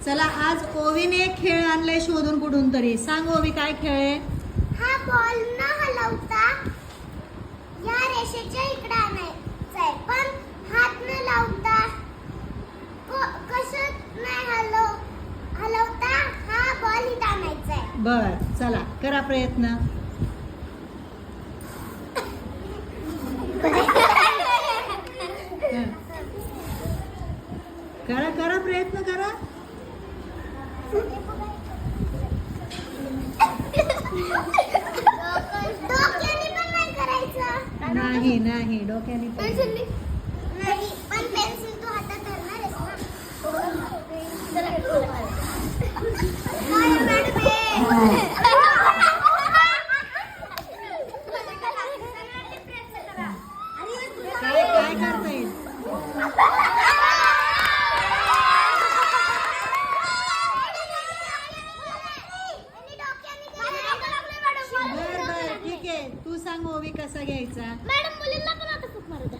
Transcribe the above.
चला आज ओवीने एक खेळ आणलाय शोधून कुठून तरी. सांग ओवी काय खेळ आहे? हा बॉल न हलवता या रेषेच्या इकडे आणायचा आहे, पण हात न लावता कसं नाही हलवता हा बॉल इथं आणायचा आहे. बर चला करा प्रयत्न. करा करा प्रयत्न करा. डोक्याने पण नाही करायचं. नाही नाही डोक्याने पण नाही. नाही पण पेन्सिल तू हातात धरणार आहेस काय काय करता येईल? बर बर ठीक आहे. तू सांग ओवी कसा घ्यायचा. मॅडम मुलींना पण आता खूप मारू द्या.